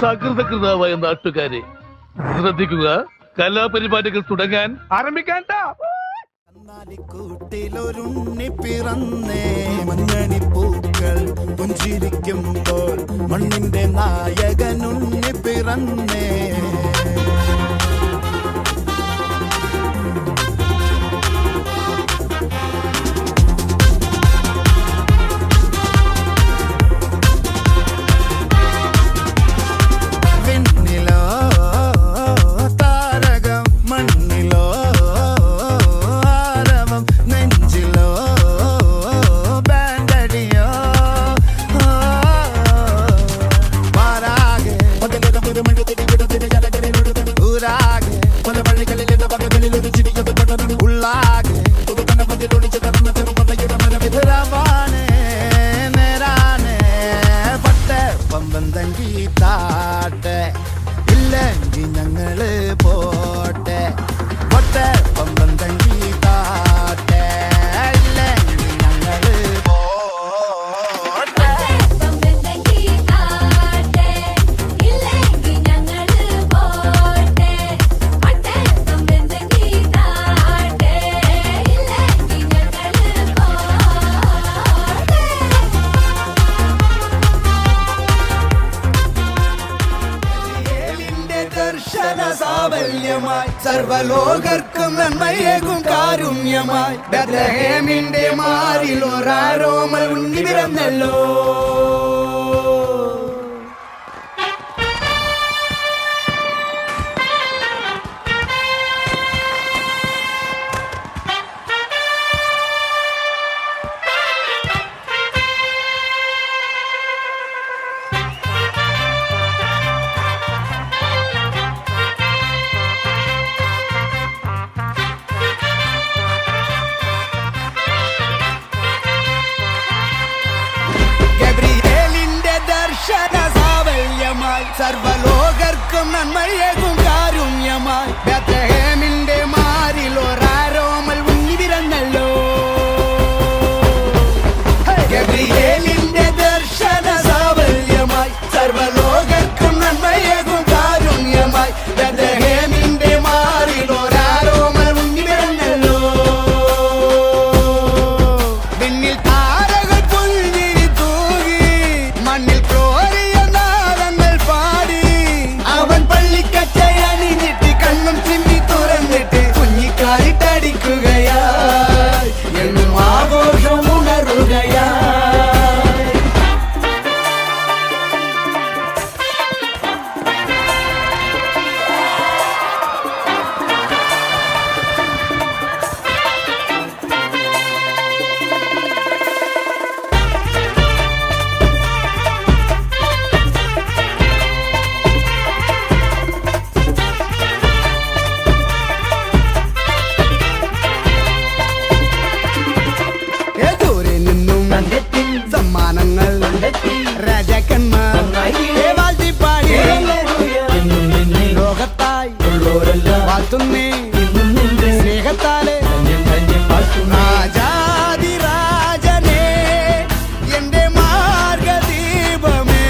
സകൃതകൃതാവായ നാട്ടുകാരെ ശ്രദ്ധിക്കുക, കലാപരിപാടികൾ തുടങ്ങാൻ ആരംഭിക്കാൻ. കൂട്ടിലൊരുണ്ണി പിറന്നേ മഞ്ഞണിപ്പൂക്കൾ പുഞ്ചിരിക്കുമ്പോൾ മണ്ണിന്റെ നായകനുണ്ണി പിറന്നേ. ഇല്ലെങ്കിൽ ഞങ്ങള് പോട്ടെ പൊട്ടെ പമ്പം തങ്കി താട്ടെ, ഇല്ലെങ്കിൽ ഞങ്ങള് പോട്ടെ. സാവല്യമായി സർവലോകർക്കും നന്മയേകും കാരുണ്യമായി ബെത്ലഹേമിന്റെ മാറിൽ ഒരാരോമൽ ഉണ്ണി പിറന്നല്ലോ. സർവലോകർക്കും നന്മയേകും കാരുണ്യമായി ബെത്ലഹേമിന്റെ മാറിൽ ഒരാരോമൽ ഉണ്ണി പിറന്നല്ലോ. ഗബ്രിയേലിന്റെ ദർശന സാവല്യമായി സർവലോകർക്കും നന്മയേകും കാരുണ്യമായി ബെത്ലഹേമിന്റെ മാറിൽ ഒരാരോമൽ ഉണ്ണി പിറന്നല്ലോ. പിന്നിൽ താരകൾ പുൽഞ്ഞിരി തൂകി മണ്ണിൽ കണ്ണും ചിമ്മി തുറന്നിട്ട് കുഞ്ഞിക്കാലിട്ടടിക്കുകയായി എന്നും ആഘോഷം ഉണരുകയായി. സമ്മാനങ്ങൾ രാജാക്കന്മാർ വാഴ്ത്തിപ്പാടി ലോകത്തായി വാഴ്ത്തുന്നേ സ്നേഹത്താലെ രാജാതിരാജനേ എന്റെ മാർഗദീപമേ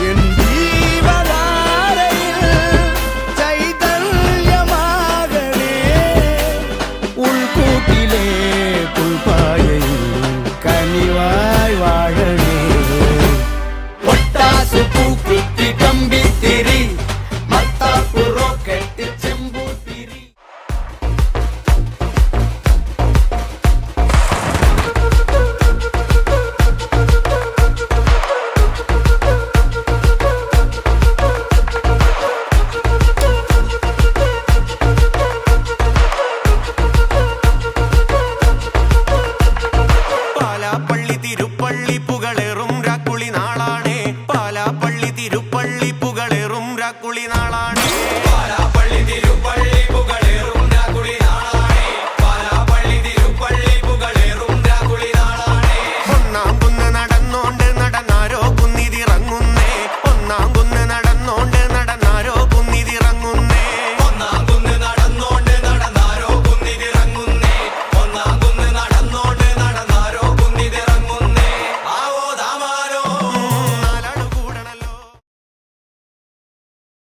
എൻ ജീവധാരയിൽ ചൈതന്യമാകണേ. ഉൾക്കൂട്ടിലെ പുൽപ്പായയിൽ കനിവായി വാഴണേ. ഒട്ടാസു പൂക്കുത്തി കമ്പിത്തിരി മത്താപ്പു റോക്കറ്റ് ചെമ്പൂത്തിരി. പാലാപ്പള്ളി തിരുപ്പള്ളി പുകളേറും രാക്കുളി നാളാണേ. പാലാപ്പള്ളി തിരുപ്പള്ളി പുകളേറും രാക്കുളി നാളാണ്.